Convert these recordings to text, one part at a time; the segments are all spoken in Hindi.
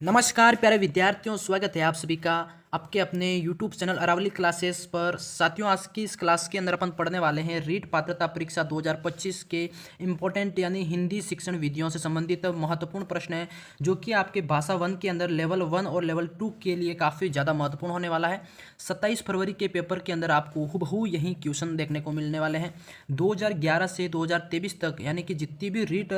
नमस्कार प्यारे विद्यार्थियों, स्वागत है आप सभी का आपके अपने YouTube चैनल अरावली क्लासेस पर। साथियों, आज की इस क्लास के अंदर अपन पढ़ने वाले हैं रीट पात्रता परीक्षा 2025 के इम्पोर्टेंट यानी हिंदी शिक्षण विधियों से संबंधित महत्वपूर्ण प्रश्न है, जो कि आपके भाषा 1 के अंदर लेवल 1 और लेवल 2 के लिए काफ़ी ज़्यादा महत्वपूर्ण होने वाला है। 27 फरवरी के पेपर के अंदर आपको हुबहू यही क्वेश्चन देखने को मिलने वाले हैं। 2011 से 2023 तक यानी कि जितनी भी REET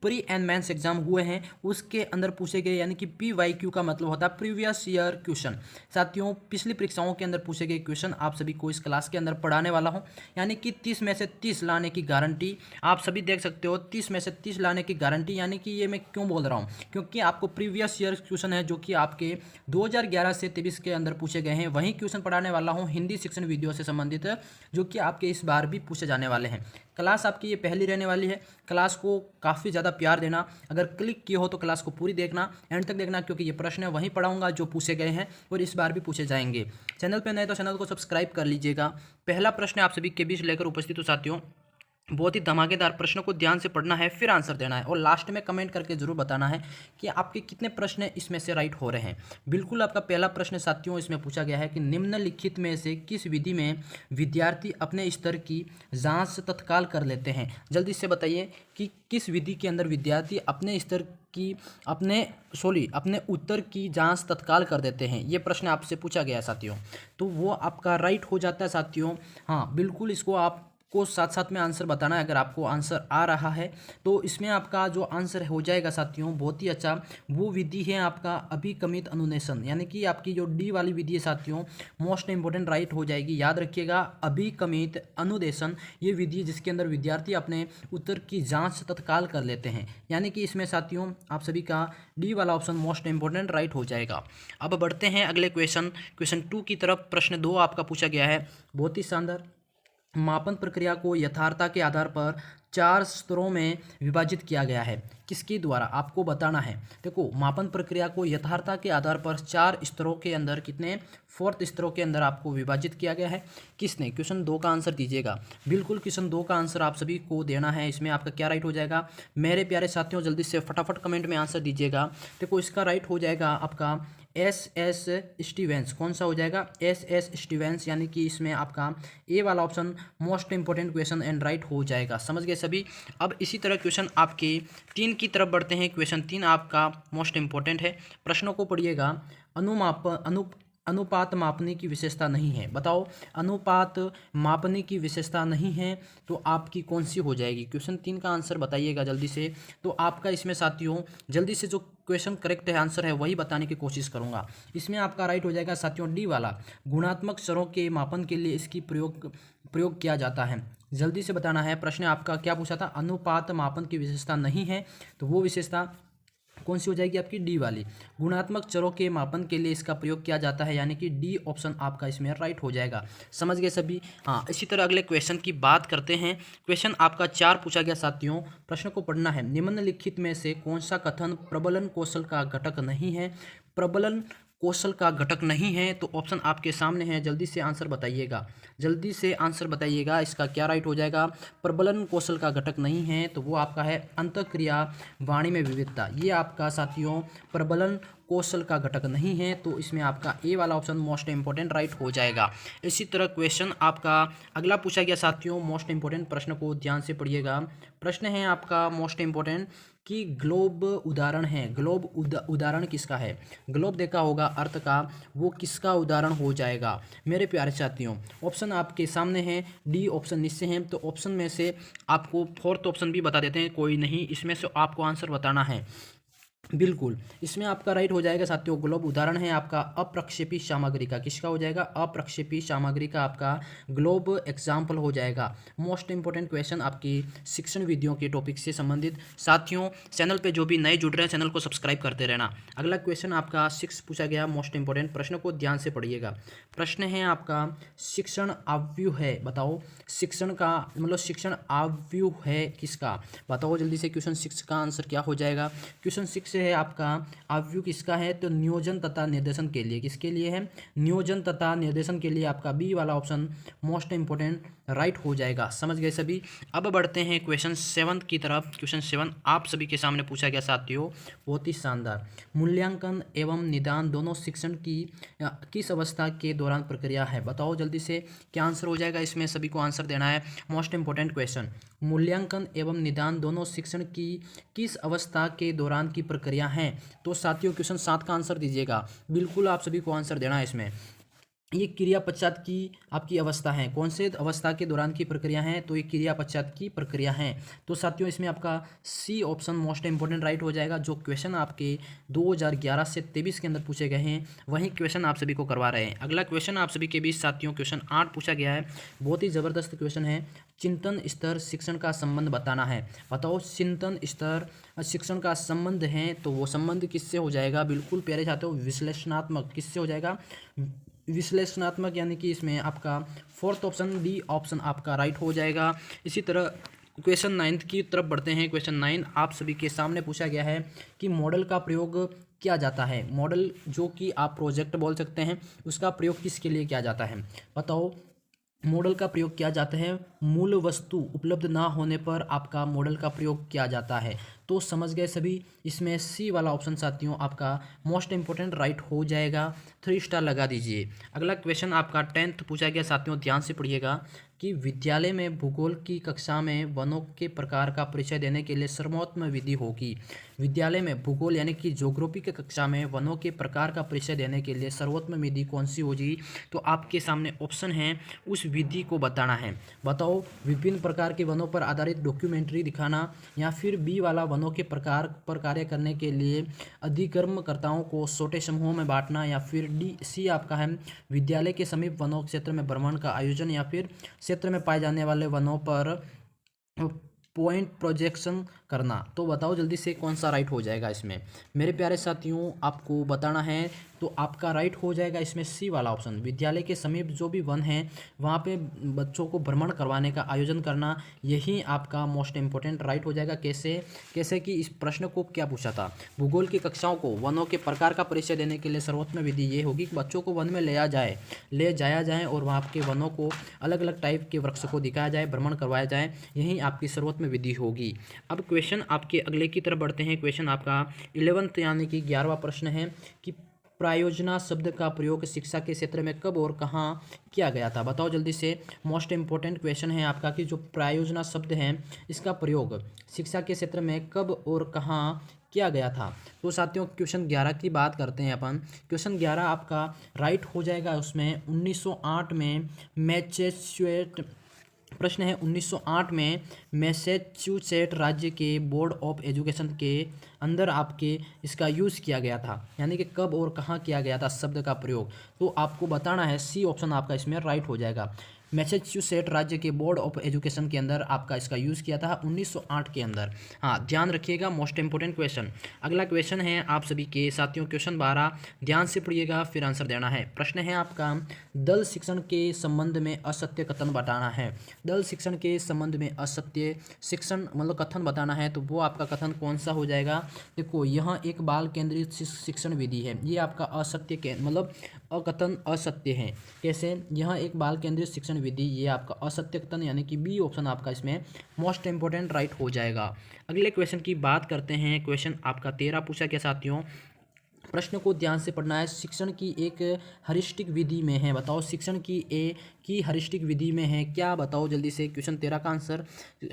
pre and mains exam हुए हैं उसके अंदर पूछे गए, यानी कि PYQ का मतलब होता है प्रीवियस ईयर क्वेश्चन। साथियों, पिछली परीक्षाओं के अंदर पूछे गए क्वेश्चन आप सभी को इस क्लास के अंदर पढ़ाने वाला हूं, यानी कि 30 में से 30 लाने की गारंटी आप सभी देख सकते हो। 30 में से 30 लाने की गारंटी, यानी कि ये मैं क्यों बोल रहा हूं, क्योंकि आपको प्रीवियस ईयर क्वेश्चन है जो कि आपके 2011 से 23 के अंदर पूछे गए हैं, वही क्वेश्चन पढ़ाने वाला हूँ हिंदी शिक्षण विधियों से संबंधित, जो कि आपके इस बार भी पूछे जाने वाले हैं। क्लास आपकी ये पहली रहने वाली है। क्लास को काफ़ी ज़्यादा प्यार देना, अगर क्लिक किए हो तो क्लास को पूरी देखना, एंड तक देखना, क्योंकि ये प्रश्न वहीं पढ़ाऊंगा जो पूछे गए हैं और इस बार भी पूछे जाएंगे। चैनल पे नए तो चैनल को सब्सक्राइब कर लीजिएगा। पहला प्रश्न आप सभी के बीच लेकर उपस्थित हो साथियों। बहुत ही धमाकेदार प्रश्न को ध्यान से पढ़ना है, फिर आंसर देना है और लास्ट में कमेंट करके जरूर बताना है कि आपके कितने प्रश्न इसमें से राइट हो रहे हैं। बिल्कुल, आपका पहला प्रश्न साथियों इसमें पूछा गया है कि निम्नलिखित में से किस विधि में विद्यार्थी अपने स्तर की जांच तत्काल कर लेते हैं। जल्दी से बताइए कि किस विधि के अंदर विद्यार्थी अपने स्तर की अपने उत्तर की जांच तत्काल कर देते हैं। ये प्रश्न आपसे पूछा गया है साथियों, तो वो आपका राइट हो जाता है साथियों। हाँ बिल्कुल, इसको आप को साथ साथ में आंसर बताना है। अगर आपको आंसर आ रहा है तो इसमें आपका जो आंसर हो जाएगा साथियों बहुत ही अच्छा, वो विधि है आपका अभिकमित अनुदेशन, यानी कि आपकी जो डी वाली विधि है साथियों मोस्ट इंपोर्टेंट राइट हो जाएगी। याद रखिएगा, अभिकमित अनुदेशन ये विधि है जिसके अंदर विद्यार्थी अपने उत्तर की जांच तत्काल कर लेते हैं, यानी कि इसमें साथियों आप सभी का डी वाला ऑप्शन मोस्ट इंपोर्टेंट राइट हो जाएगा। अब बढ़ते हैं अगले क्वेश्चन 2 की तरफ। प्रश्न 2 आपका पूछा गया है, बहुत ही शानदार। मापन प्रक्रिया को यथार्थता के आधार पर 4 स्तरों में विभाजित किया गया है, किसके द्वारा आपको बताना है। देखो, मापन प्रक्रिया को यथार्थता के आधार पर 4 स्तरों के अंदर कितने 4th स्तरों के अंदर आपको विभाजित किया गया है, किसने। क्वेश्चन 2 का आंसर दीजिएगा। बिल्कुल, क्वेश्चन 2 का आंसर आप सभी को देना है। इसमें आपका क्या राइट हो जाएगा मेरे प्यारे साथियों, जल्दी से फटाफट कमेंट में आंसर दीजिएगा। देखो, इसका राइट हो जाएगा आपका SS स्टीवेंस। कौन सा हो जाएगा SS स्टीवेंस, यानी कि इसमें आपका ए वाला option most important question and right हो जाएगा। समझ गए सभी। अब इसी तरह क्वेश्चन आपके 3 की तरफ बढ़ते हैं। क्वेश्चन 3 आपका मोस्ट इंपोर्टेंट है। प्रश्नों को पढ़िएगा। अनुपात मापने की विशेषता नहीं है। बताओ, अनुपात मापने की विशेषता नहीं है तो आपकी कौन सी हो जाएगी। क्वेश्चन 3 का आंसर बताइएगा जल्दी से। तो आपका इसमें साथियों जल्दी से जो क्वेश्चन करेक्ट है आंसर है वही बताने की कोशिश करूंगा। इसमें आपका राइट हो जाएगा साथियों डी वाला, गुणात्मक चरों के मापन के लिए इसकी प्रयोग किया जाता है। जल्दी से बताना है। प्रश्न आपका क्या पूछा था, अनुपात मापन की विशेषता नहीं है तो वो विशेषता कौन सी हो जाएगी आपकी डी वाली, गुणात्मक चरों के मापन के लिए इसका प्रयोग किया जाता है, यानी कि डी ऑप्शन आपका इसमें राइट हो जाएगा। समझ गए सभी। हाँ, इसी तरह अगले क्वेश्चन की बात करते हैं। क्वेश्चन आपका 4 पूछा गया साथियों। प्रश्न को पढ़ना है। निम्नलिखित में से कौन सा कथन प्रबलन कौशल का घटक नहीं है। प्रबलन कौशल का घटक नहीं है तो ऑप्शन आपके सामने है, जल्दी से आंसर बताइएगा। जल्दी से आंसर बताइएगा, इसका क्या राइट हो जाएगा। प्रबलन कौशल का घटक नहीं है तो वो आपका है अंतःक्रिया वाणी में विविधता। ये आपका साथियों प्रबलन कौशल का घटक नहीं है तो इसमें आपका ए वाला ऑप्शन मोस्ट इंपोर्टेंट राइट हो जाएगा। इसी तरह क्वेश्चन आपका अगला पूछा गया साथियों, मोस्ट इंपोर्टेंट प्रश्न को ध्यान से पढ़िएगा। प्रश्न है आपका मोस्ट इंपोर्टेंट कि ग्लोब उदाहरण है। ग्लोब उदाहरण किसका है। ग्लोब देखा होगा अर्थ का, वो किसका उदाहरण हो जाएगा मेरे प्यारे साथियों। ऑप्शन आपके सामने है, डी ऑप्शन नीचे है, तो ऑप्शन में से आपको 4th ऑप्शन भी बता देते हैं, कोई नहीं, इसमें से आपको आंसर बताना है। बिल्कुल, इसमें आपका राइट हो जाएगा साथियों, ग्लोब उदाहरण है आपका अप्रक्षेपी सामग्री का। किसका हो जाएगा, अप्रक्षेपी सामग्री का आपका ग्लोब एग्जाम्पल हो जाएगा। मोस्ट इंपोर्टेंट क्वेश्चन आपकी शिक्षण विधियों के टॉपिक से संबंधित। साथियों, चैनल पे जो भी नए जुड़ रहे हैं चैनल को सब्सक्राइब करते रहना। अगला क्वेश्चन आपका 6 पूछा गया, मोस्ट इंपोर्टेंट प्रश्न को ध्यान से पढ़िएगा। प्रश्न है आपका शिक्षण आव्यूह है। बताओ, शिक्षण का मतलब शिक्षण आव्यूह है किसका। बताओ जल्दी से। क्वेश्चन 6 का आंसर क्या हो जाएगा। क्वेश्चन 6 से है आपका आव्यूह किसका है, तो नियोजन तथा निर्देशन के लिए। किसके लिए है, नियोजन तथा निर्देशन के लिए आपका बी वाला ऑप्शन मोस्ट इंपोर्टेंट राइट हो जाएगा। समझ गए सभी। अब बढ़ते हैं क्वेश्चन 7 की तरफ। क्वेश्चन 7 आप सभी के सामने पूछा गया साथियों, बहुत ही शानदार। मूल्यांकन एवं निदान दोनों शिक्षण की किस अवस्था के दौरान प्रक्रिया है? बताओ जल्दी से क्या आंसर हो जाएगा इसमें, सभी को आंसर देना है। मोस्ट इंपॉर्टेंट क्वेश्चन, मूल्यांकन एवं निदान दोनों शिक्षण की किस अवस्था के दौरान की प्रक्रिया है? तो साथियों क्वेश्चन 7 का आंसर दीजिएगा, बिल्कुल आप सभी को आंसर देना है इसमें। ये क्रिया पश्चात की आपकी अवस्था है, कौन से अवस्था के दौरान की प्रक्रिया है? तो ये क्रिया पश्चात की प्रक्रिया है। तो साथियों इसमें आपका C option most important right हो जाएगा। जो क्वेश्चन आपके 2011 से 23 के अंदर पूछे गए हैं वही क्वेश्चन आप सभी को करवा रहे हैं। अगला क्वेश्चन आप सभी के बीच साथियों क्वेश्चन 8 पूछा गया है, बहुत ही ज़बरदस्त क्वेश्चन है। चिंतन स्तर शिक्षण का संबंध बताना है। बताओ चिंतन स्तर शिक्षण का संबंध है, तो वो संबंध किससे हो जाएगा? बिल्कुल प्यारे छात्रों, विश्लेषणात्मक। किससे हो जाएगा? विश्लेषणात्मक, यानी कि इसमें आपका फोर्थ ऑप्शन डी ऑप्शन आपका राइट हो जाएगा। इसी तरह क्वेश्चन 9 की तरफ बढ़ते हैं। क्वेश्चन 9 आप सभी के सामने पूछा गया है कि मॉडल का प्रयोग किया जाता है। मॉडल जो कि आप प्रोजेक्ट बोल सकते हैं, उसका प्रयोग किसके लिए किया जाता है? बताओ मॉडल का प्रयोग किया जाता है मूल वस्तु उपलब्ध ना होने पर आपका मॉडल का प्रयोग किया जाता है। तो समझ गए सभी, इसमें सी वाला ऑप्शन साथियों आपका मोस्ट इंपोर्टेंट राइट हो जाएगा। 3 स्टार लगा दीजिए। अगला क्वेश्चन आपका 10th पूछा गया साथियों, ध्यान से पढ़िएगा कि विद्यालय में भूगोल की कक्षा में वनों के प्रकार का परिचय देने के लिए सर्वोत्तम विधि होगी। विद्यालय में भूगोल यानी कि ज्योग्राफी की कक्षा में वनों के प्रकार का परिचय देने के लिए सर्वोत्तम विधि कौन सी होगी? तो आपके सामने ऑप्शन है, उस विधि को बताना है। बताओ विभिन्न प्रकार के वनों पर आधारित डॉक्यूमेंट्री दिखाना, या फिर बी वाला वनों के प्रकार पर कार्य करने के लिए अधिकर्मकर्ताओं को छोटे समूहों में बांटना, या फिर डी सी आपका है विद्यालय के समीप वनों क्षेत्र में भ्रमण का आयोजन, या फिर क्षेत्र में पाए जाने वाले वनों पर पॉइंट प्रोजेक्शन करना। तो बताओ जल्दी से कौन सा राइट हो जाएगा इसमें? मेरे प्यारे साथियों आपको बताना है, तो आपका राइट हो जाएगा इसमें सी वाला ऑप्शन। विद्यालय के समीप जो भी वन है वहाँ पे बच्चों को भ्रमण करवाने का आयोजन करना, यही आपका मोस्ट इंपोर्टेंट राइट हो जाएगा। कैसे कि इस प्रश्न को क्या पूछा था, भूगोल की कक्षाओं को वनों के प्रकार का परिचय देने के लिए सर्वोत्तम विधि ये होगी कि बच्चों को वन में ले जाया जाए और वहाँ के वनों को अलग अलग टाइप के वृक्ष को दिखाया जाए, भ्रमण करवाया जाए, यही आपकी सर्वोत्तम विधि होगी। अब क्वेश्चन आपके अगले की तरफ बढ़ते हैं। क्वेश्चन आपका 11th यानी कि 11वां प्रश्न है कि प्रायोजना शब्द का प्रयोग शिक्षा के क्षेत्र में कब और कहाँ किया गया था? बताओ जल्दी से। मोस्ट इंपोर्टेंट क्वेश्चन है आपका कि जो प्रायोजना शब्द है इसका प्रयोग शिक्षा के क्षेत्र में कब और कहाँ किया गया था? तो साथियों क्वेश्चन 11 की बात करते हैं अपन। क्वेश्चन 11 आपका राइट हो जाएगा उसमें 1908 में मैसेच्यूसेट्स। प्रश्न है 1908 में मैसेच्यूसेट्स राज्य के बोर्ड ऑफ एजुकेशन के अंदर आपके इसका यूज़ किया गया था, यानी कि कब और कहाँ किया गया था शब्द का प्रयोग। तो आपको बताना है, सी ऑप्शन आपका इसमें राइट हो जाएगा। मैसेच्यूसेट्स राज्य के बोर्ड ऑफ एजुकेशन के अंदर आपका इसका यूज़ किया था 1908 के अंदर। हाँ ध्यान रखिएगा, मोस्ट इंपोर्टेंट क्वेश्चन। अगला क्वेश्चन है आप सभी के साथियों क्वेश्चन 12, ध्यान से पढ़िएगा फिर आंसर देना है। प्रश्न है आपका दल शिक्षण के संबंध में असत्य कथन बताना है। दल शिक्षण के संबंध में असत्य शिक्षण मतलब कथन बताना है, तो वो आपका कथन कौन सा हो जाएगा? देखो यहाँ एक बाल केंद्रित शिक्षण विधि है, ये आपका असत्य के मतलब अकथन असत्य है। कैसे? यहाँ एक बाल केंद्रित शिक्षण विधि, ये आपका असत्य कथन, यानी कि बी ऑप्शन आपका इसमें मोस्ट इंपोर्टेंट राइट हो जाएगा। अगले क्वेश्चन की बात करते हैं। क्वेश्चन आपका 13 पूछा गया साथियों, प्रश्न को ध्यान से पढ़ना है। शिक्षण की एक हरिष्टिक विधि में है। बताओ शिक्षण की हरिष्टिक विधि में है क्या? बताओ जल्दी से। क्वेश्चन 13 का आंसर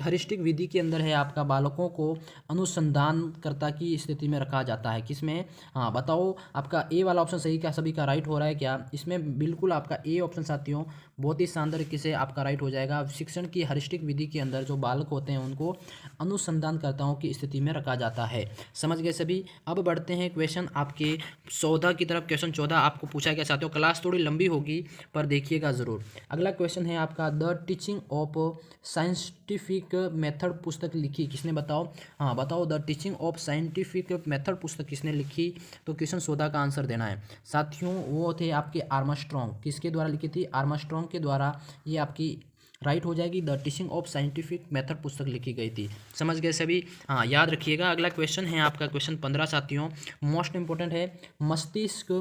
हरिष्टिक विधि के अंदर है आपका बालकों को अनुसंधानकर्ता की स्थिति में रखा जाता है। किसमें? हाँ बताओ आपका ए वाला ऑप्शन सही क्या सभी का राइट हो रहा है क्या? इसमें बिल्कुल आपका ए ऑप्शन साथियों बहुत ही शानदार तरीके से आपका राइट हो जाएगा। शिक्षण की हरिष्टिक विधि के अंदर जो बालक होते हैं उनको अनुसंधानकर्ताओं की स्थिति में रखा जाता है। समझ गए सभी। अब बढ़ते हैं क्वेश्चन आपके 14 की तरफ। क्वेश्चन 14 आपको पूछा गया साथियों, क्लास थोड़ी लंबी होगी पर देखिएगा ज़रूर। अगला क्वेश्चन है आपका the teaching of scientific method पुस्तक लिखी किसने? बताओ। हाँ बताओ the teaching of scientific method पुस्तक किसने लिखी? तो क्वेश्चन 14 का आंसर देना है साथियों। वो थे आपके आर्मस्ट्रॉन्ग। किसके द्वारा लिखी थी? आर्मस्ट्रॉन्ग के द्वारा ये आपकी राइट हो जाएगी। The teaching of scientific method पुस्तक लिखी गई थी। समझ गए सभी। हाँ याद रखिएगा। अगला क्वेश्चन है आपका क्वेश्चन 15 साथियों, मोस्ट इंपोर्टेंट है। मस्तिष्क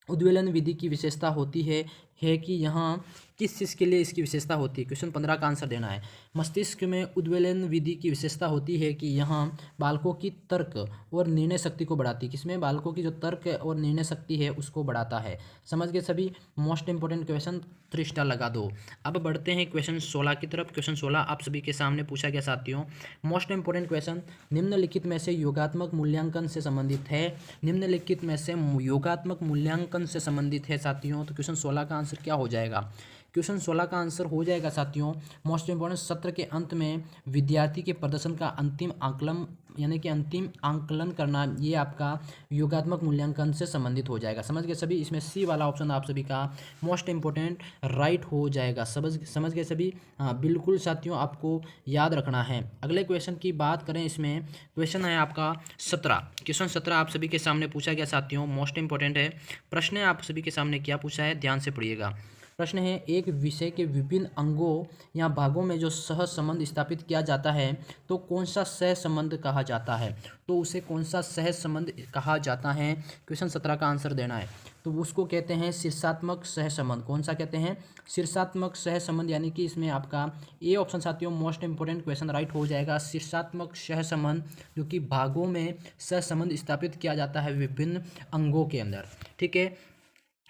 उद्वेलन विधि की विशेषता होती है कि यहाँ किस चीज़ के लिए इसकी विशेषता होती है? क्वेश्चन 15 का आंसर देना है। मस्तिष्क में उद्वेलन विधि की विशेषता होती है कि यहाँ बालकों की तर्क और निर्णय शक्ति को बढ़ाती है। किसमें? बालकों की जो तर्क और निर्णय शक्ति है उसको बढ़ाता है। समझ गए सभी? मोस्ट इंपॉर्टेंट क्वेश्चन, 3 स्टार लगा दो। अब बढ़ते हैं क्वेश्चन 16 की तरफ। क्वेश्चन 16 आप सभी के सामने पूछा गया साथियों। मोस्ट इंपॉर्टेंट क्वेश्चन, निम्नलिखित में से योगात्मक मूल्यांकन से संबंधित है। निम्नलिखित में से योगात्मक मूल्यांकन से संबंधित है साथियों। तो क्वेश्चन 16 का आंसर क्या हो जाएगा? क्वेश्चन 16 का आंसर हो जाएगा साथियों, मोस्ट इंपॉर्टेंट, सत्र के अंत में विद्यार्थी के प्रदर्शन का अंतिम आकलन यानी कि अंतिम आंकलन करना, ये आपका योगात्मक मूल्यांकन से संबंधित हो जाएगा। समझ गए सभी? इसमें सी वाला ऑप्शन आप सभी का मोस्ट इंपॉर्टेंट राइट हो जाएगा। समझ गए सभी? हाँ बिल्कुल साथियों, आपको याद रखना है। अगले क्वेश्चन की बात करें, इसमें क्वेश्चन है आपका 17। क्वेश्चन 17 आप सभी के सामने पूछा गया साथियों, मोस्ट इंपॉर्टेंट है। प्रश्न है आप सभी के सामने क्या पूछा है, ध्यान से पढ़िएगा। प्रश्न है, एक विषय के विभिन्न अंगों या भागों में जो सह संबंध स्थापित किया जाता है तो कौन सा सह संबंध कहा जाता है? तो उसे कौन सा सह संबंध कहा जाता है? क्वेश्चन 17 का आंसर देना है। तो उसको कहते हैं शीर्षात्मक सह संबंध। कौन सा कहते हैं? शीर्षात्मक सह संबंध, यानी कि इसमें आपका ए ऑप्शन साथियों मोस्ट इंपोर्टेंट क्वेश्चन राइट हो जाएगा। शीर्षात्मक सह संबंध जो कि भागों में सह संबंध स्थापित किया जाता है विभिन्न अंगों के अंदर। ठीक है,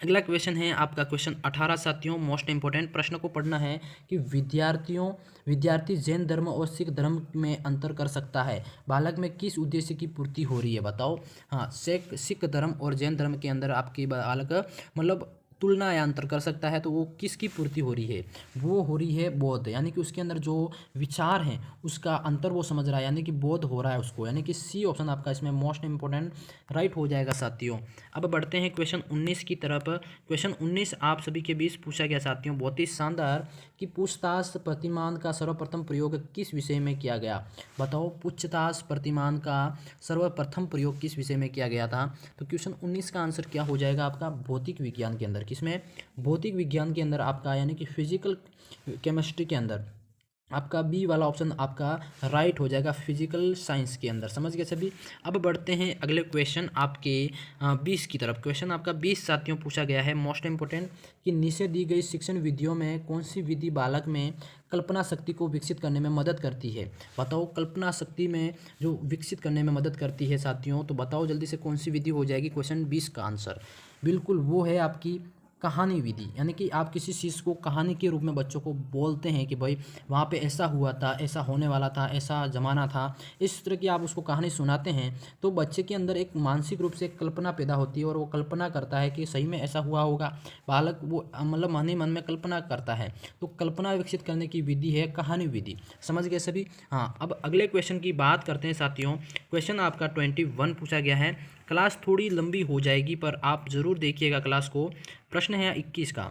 अगला क्वेश्चन है आपका क्वेश्चन 18 साथियों, मोस्ट इंपॉर्टेंट। प्रश्न को पढ़ना है कि विद्यार्थी जैन धर्म और सिख धर्म में अंतर कर सकता है, बालक में किस उद्देश्य की पूर्ति हो रही है? बताओ। हाँ, सिख धर्म और जैन धर्म के अंदर आपकी बालक मतलब तुलना या अंतर कर सकता है, तो वो किसकी पूर्ति हो रही है? वो हो रही है बोध, यानी कि उसके अंदर जो विचार हैं उसका अंतर वो समझ रहा है, यानी कि बोध हो रहा है उसको, यानी कि सी ऑप्शन आपका इसमें मोस्ट इंपॉर्टेंट राइट हो जाएगा साथियों। अब बढ़ते हैं क्वेश्चन 19 की तरफ। क्वेश्चन 19 आप सभी के बीच पूछा गया साथियों, बहुत ही शानदार, कि पूछताछ प्रतिमान का सर्वप्रथम प्रयोग किस विषय में किया गया? बताओ, पूछताछ प्रतिमान का सर्वप्रथम प्रयोग किस विषय में किया गया था? तो क्वेश्चन 19 का आंसर क्या हो जाएगा आपका? भौतिक विज्ञान के अंदर। किसमें? भौतिक विज्ञान के अंदर आपका, यानी कि फिजिकल केमिस्ट्री के अंदर आपका बी वाला ऑप्शन आपका राइट हो जाएगा, फिजिकल साइंस के अंदर। समझ गए सभी? अब बढ़ते हैं अगले क्वेश्चन आपके 20 की तरफ। क्वेश्चन आपका 20 साथियों पूछा गया है, मोस्ट इंपोर्टेंट, कि नीचे दी गई शिक्षण विधियों में कौन सी विधि बालक में कल्पना शक्ति को विकसित करने में मदद करती है? बताओ, कल्पना शक्ति में जो विकसित करने में मदद करती है साथियों, तो बताओ जल्दी से कौन सी विधि हो जाएगी? क्वेश्चन 20 का आंसर बिल्कुल वो है आपकी कहानी विधि, यानी कि आप किसी चीज़ को कहानी के रूप में बच्चों को बोलते हैं कि भाई वहाँ पे ऐसा हुआ था, ऐसा होने वाला था, ऐसा ज़माना था, इस तरह की आप उसको कहानी सुनाते हैं तो बच्चे के अंदर एक मानसिक रूप से कल्पना पैदा होती है और वो कल्पना करता है कि सही में ऐसा हुआ होगा। बालक वो मतलब मन ही मन में कल्पना करता है, तो कल्पना विकसित करने की विधि है कहानी विधि। समझ गए सभी? हाँ, अब अगले क्वेश्चन की बात करते हैं साथियों। क्वेश्चन आपका 21 पूछा गया है। क्लास थोड़ी लंबी हो जाएगी पर आप ज़रूर देखिएगा क्लास को। प्रश्न है 21 का।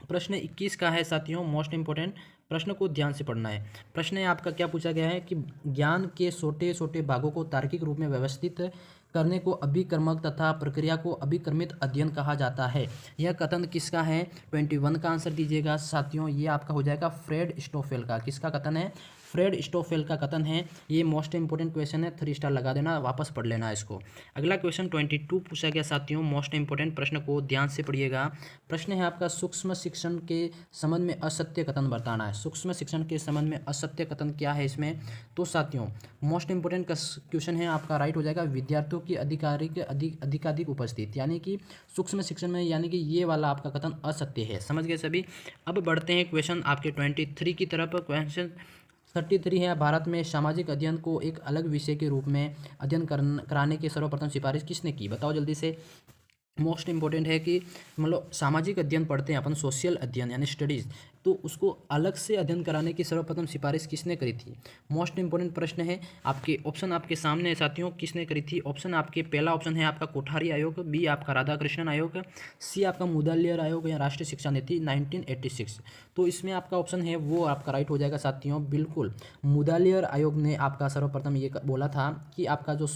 प्रश्न 21 का है साथियों, मोस्ट इंपॉर्टेंट, प्रश्न को ध्यान से पढ़ना है। प्रश्न है आपका क्या पूछा गया है, कि ज्ञान के छोटे छोटे भागों को तार्किक रूप में व्यवस्थित करने को अभिकर्मक तथा प्रक्रिया को अभिकर्मित अध्ययन कहा जाता है। यह कथन किसका है? 21 का आंसर दीजिएगा साथियों, ये आपका हो जाएगा फ्रेड स्टोफेल का। किसका कथन है? फ्रेड स्टोफेल का कथन है। ये मोस्ट इंपोर्टेंट क्वेश्चन है, 3 स्टार लगा देना, वापस पढ़ लेना इसको। अगला क्वेश्चन 22 पूछा गया साथियों, मोस्ट इंपोर्टेंट, प्रश्न को ध्यान से पढ़िएगा। प्रश्न है आपका, सूक्ष्म शिक्षण के संबंध में असत्य कथन बताना है। सूक्ष्म शिक्षण के संबंध में असत्य कथन क्या है इसमें? तो साथियों मोस्ट इंपोर्टेंट क्वेश्चन है आपका राइट हो जाएगा, विद्यार्थियों की अधिकाधिक उपस्थित, यानी कि सूक्ष्म शिक्षण में, यानी कि ये वाला आपका कथन असत्य है। समझ गए सभी? अब बढ़ते हैं क्वेश्चन आपके 23 की तरफ। क्वेश्चन 33 है, भारत में सामाजिक अध्ययन को एक अलग विषय के रूप में अध्ययन कराने की सर्वप्रथम सिफारिश किसने की? बताओ जल्दी से। मोस्ट इंपॉर्टेंट है कि मतलब सामाजिक अध्ययन पढ़ते हैं अपन, सोशल अध्ययन यानी स्टडीज़, तो उसको अलग से अध्ययन कराने की सर्वप्रथम सिफारिश किसने करी थी? मोस्ट इंपॉर्टेंट प्रश्न है आपके, ऑप्शन आपके सामने है साथियों, किसने करी थी? ऑप्शन आपके, पहला ऑप्शन है आपका कोठारी आयोग, बी आपका राधाकृष्णन आयोग, सी आपका मुदालियर आयोग या राष्ट्रीय शिक्षा नीति 1986। तो इसमें आपका ऑप्शन है वो आपका राइट हो जाएगा साथियों, बिल्कुल मुदालियर आयोग ने आपका सर्वप्रथम ये बोला था कि आपका जो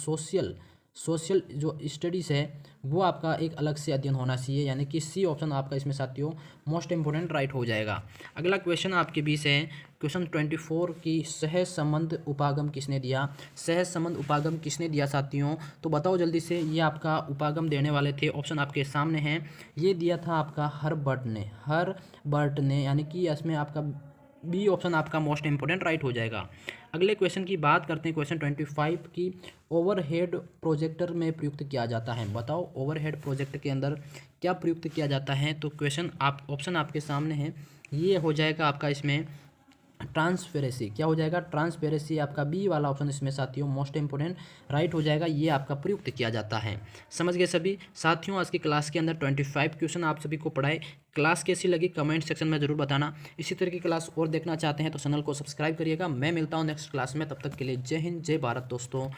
सोशल जो स्टडीज़ है वो आपका एक अलग से अध्ययन होना चाहिए, यानी कि सी ऑप्शन आपका इसमें साथियों मोस्ट इंपोर्टेंट राइट हो जाएगा। अगला क्वेश्चन आपके बीच है क्वेश्चन 24 की सहज संबंध उपागम किसने दिया। सहज संबंध उपागम किसने दिया साथियों, तो बताओ जल्दी से। ये आपका उपागम देने वाले थे, ऑप्शन आपके सामने हैं। ये दिया था आपका हर्बर्ट ने, यानी कि इसमें आपका बी ऑप्शन आपका मोस्ट इंपोर्टेंट राइट हो जाएगा। अगले क्वेश्चन की बात करते हैं, क्वेश्चन 25 की ओवरहेड प्रोजेक्टर में प्रयुक्त किया जाता है। बताओ ओवरहेड प्रोजेक्टर के अंदर क्या प्रयुक्त किया जाता है, तो क्वेश्चन आप ऑप्शन आपके सामने है। ये हो जाएगा आपका इसमें ट्रांसपेरेंसी। क्या हो जाएगा, ट्रांसपेरेंसी आपका बी वाला ऑप्शन इसमें साथियों मोस्ट इंपोर्टेंट राइट हो जाएगा। ये आपका प्रयुक्त किया जाता है। समझ गए सभी साथियों। आज की क्लास के अंदर 25 क्वेश्चन आप सभी को पढ़ाए। क्लास कैसी लगी कमेंट सेक्शन में जरूर बताना। इसी तरह की क्लास और देखना चाहते हैं तो चैनल को सब्सक्राइब करिएगा। मैं मिलता हूँ नेक्स्ट क्लास में, तब तक के लिए जय हिंद जय भारत दोस्तों।